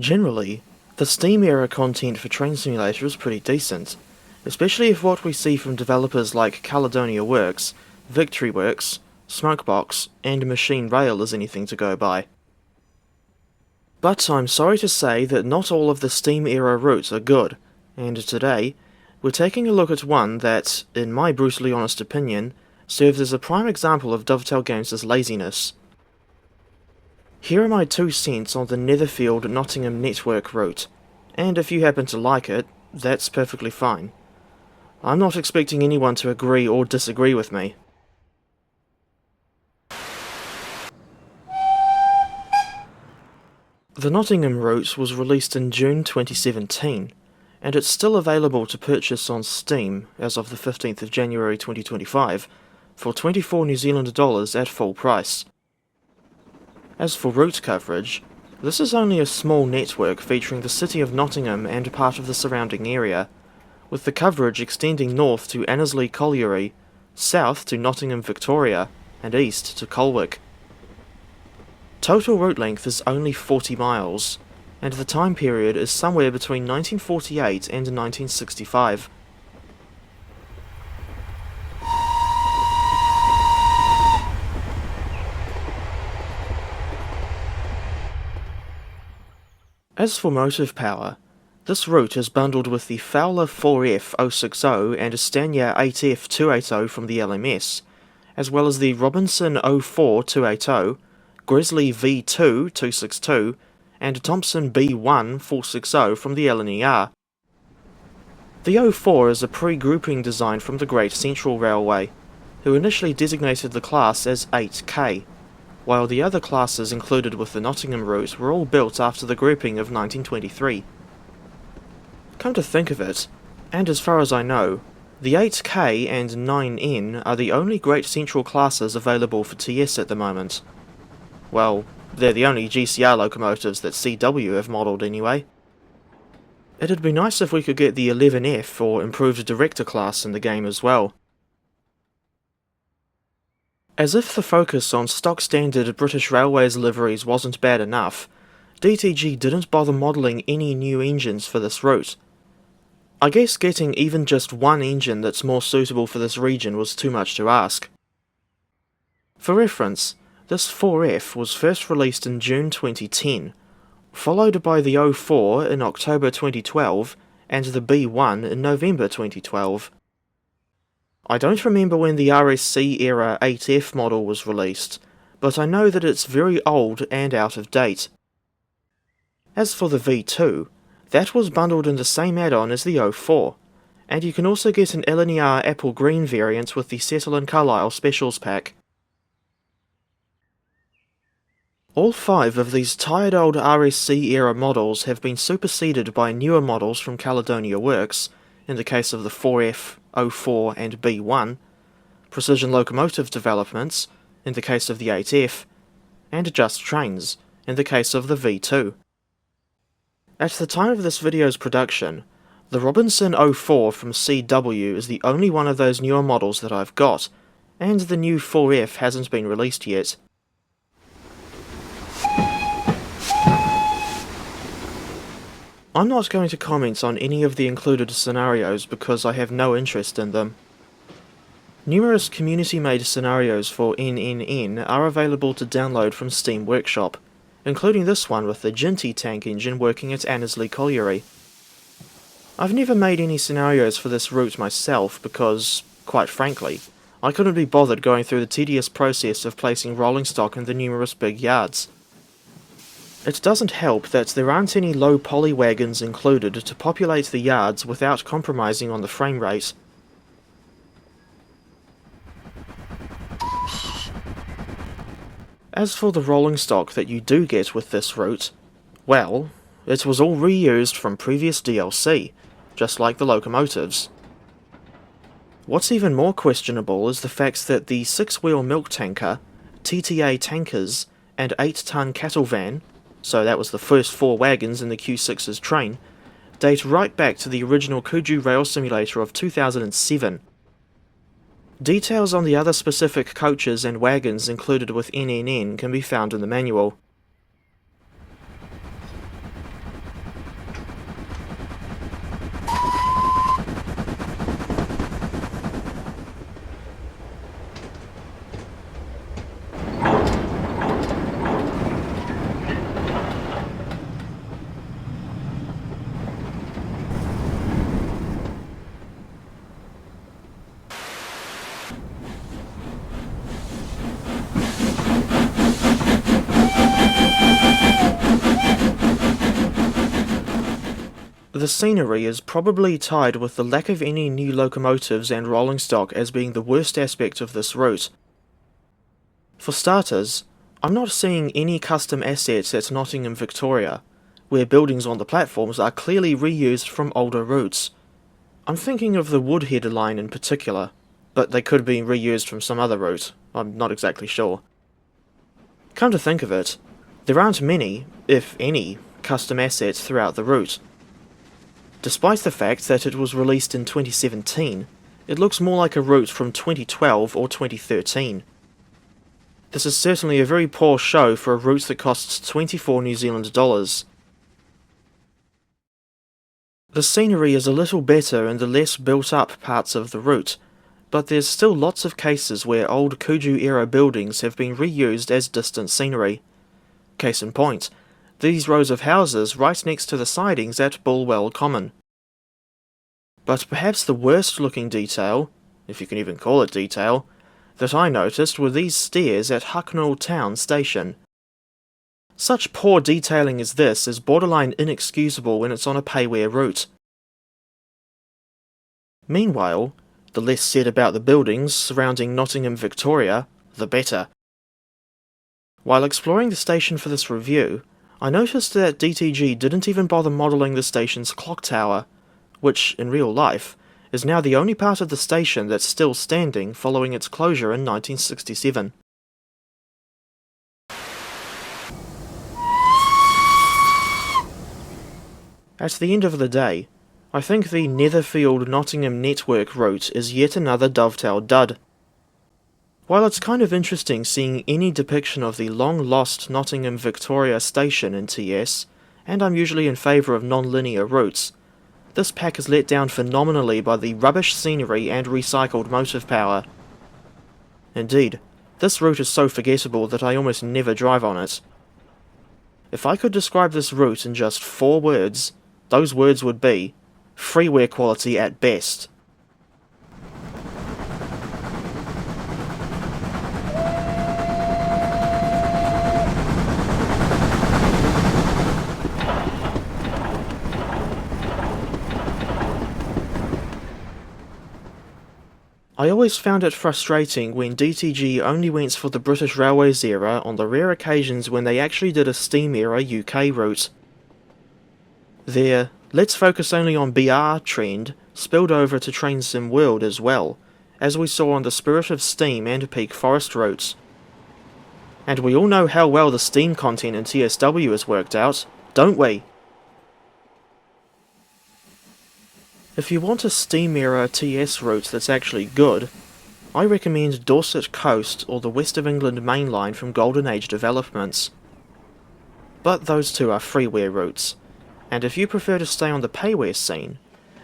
Generally, the Steam era content for Train Simulator is pretty decent, especially if what we see from developers like Caledonia Works, Victory Works, Smokebox, and Machine Rail is anything to go by. But I'm sorry to say that not all of the Steam era routes are good, and today, we're taking a look at one that, in my brutally honest opinion, serves as a prime example of Dovetail Games' laziness. Here are my 2 cents on the Netherfield Nottingham Network route, and if you happen to like it, that's perfectly fine. I'm not expecting anyone to agree or disagree with me. The Nottingham route was released in June 2017, and it's still available to purchase on Steam as of the 15th of January 2025 for 24 New Zealand dollars at full price. As for route coverage, this is only a small network featuring the city of Nottingham and part of the surrounding area, with the coverage extending north to Annesley Colliery, south to Nottingham Victoria, and east to Colwick. Total route length is only 40 miles, and the time period is somewhere between 1948 and 1965. As for motive power, this route is bundled with the Fowler 4F 060 and Stanyar 8F 280 from the LMS, as well as the Robinson 04 280, Grizzly V2 262, and Thompson B1 460 from the LNER. The 04 is a pre-grouping design from the Great Central Railway, who initially designated the class as 8K, while the other classes included with the Nottingham route were all built after the grouping of 1923. Come to think of it, and as far as I know, the 8K and 9N are the only Great Central classes available for TS at the moment. Well, they're the only GCR locomotives that CW have modelled anyway. It'd be nice if we could get the 11F or improved Director class in the game as well. As if the focus on stock standard British Railways liveries wasn't bad enough, DTG didn't bother modelling any new engines for this route. I guess getting even just one engine that's more suitable for this region was too much to ask. For reference, this 4F was first released in June 2010, followed by the 04 in October 2012 and the B1 in November 2012. I don't remember when the RSC era 8F model was released, but I know that it's very old and out of date. As for the V2, that was bundled in the same add-on as the 04, and you can also get an LNER Apple Green variant with the Settle and Carlisle Specials pack. All 5 of these tired old RSC era models have been superseded by newer models from Caledonia Works, in the case of the 4F, 04 and B1, Precision Locomotive developments, in the case of the 8F, and Just Trains, in the case of the V2. At the time of this video's production, the Robinson 04 from CW is the only one of those newer models that I've got, and the new 4F hasn't been released yet. I'm not going to comment on any of the included scenarios because I have no interest in them. Numerous community-made scenarios for NNN are available to download from Steam Workshop, including this one with the Ginty tank engine working at Annesley Colliery. I've never made any scenarios for this route myself because, quite frankly, I couldn't be bothered going through the tedious process of placing rolling stock in the numerous big yards. It doesn't help that there aren't any low poly wagons included to populate the yards without compromising on the frame rate. As for the rolling stock that you do get with this route, well, it was all reused from previous DLC, just like the locomotives. What's even more questionable is the fact that the 6-wheel milk tanker, TTA tankers, and 8-ton cattle van, so that was the first 4 wagons in the Q6's train, date right back to the original Kuju Rail Simulator of 2007. Details on the other specific coaches and wagons included with NNN can be found in the manual. The scenery is probably tied with the lack of any new locomotives and rolling stock as being the worst aspect of this route. For starters, I'm not seeing any custom assets at Nottingham Victoria, where buildings on the platforms are clearly reused from older routes. I'm thinking of the Woodhead line in particular, but they could be reused from some other route, I'm not exactly sure. Come to think of it, there aren't many, if any, custom assets throughout the route. Despite the fact that it was released in 2017, it looks more like a route from 2012 or 2013. This is certainly a very poor show for a route that costs 24 New Zealand dollars. The scenery is a little better in the less built-up parts of the route, but there's still lots of cases where old Kuju-era buildings have been reused as distant scenery. Case in point, these rows of houses right next to the sidings at Bulwell Common. But perhaps the worst looking detail, if you can even call it detail, that I noticed were these stairs at Hucknall Town Station. Such poor detailing as this is borderline inexcusable when it's on a payware route. Meanwhile, the less said about the buildings surrounding Nottingham Victoria, the better. While exploring the station for this review, I noticed that DTG didn't even bother modelling the station's clock tower, which, in real life, is now the only part of the station that's still standing following its closure in 1967. At the end of the day, I think the Netherfield Nottingham Network route is yet another Dovetail dud. While it's kind of interesting seeing any depiction of the long-lost Nottingham Victoria station in TS, and I'm usually in favour of non-linear routes, this pack is let down phenomenally by the rubbish scenery and recycled motive power. Indeed, this route is so forgettable that I almost never drive on it. If I could describe this route in just 4 words, those words would be freeware quality at best. I always found it frustrating when DTG only went for the British Railways era on the rare occasions when they actually did a steam era UK route. Their "let's focus only on BR" trend spilled over to Train Sim World as well, as we saw on the Spirit of Steam and Peak Forest routes. And we all know how well the steam content in TSW has worked out, don't we? If you want a steam era TS route that's actually good, I recommend Dorset Coast or the West of England main line from Golden Age developments. But those two are freeware routes, and if you prefer to stay on the payware scene,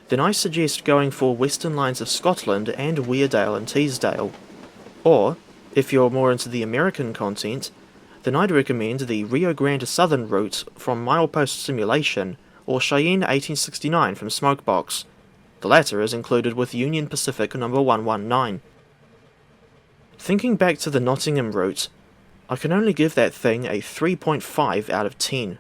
then I suggest going for Western Lines of Scotland and Weardale and Teesdale. Or, if you're more into the American content, then I'd recommend the Rio Grande Southern route from Milepost Simulation or Cheyenne 1869 from Smokebox. The latter is included with Union Pacific number 119. Thinking back to the Nottingham route, I can only give that thing a 3.5 out of 10.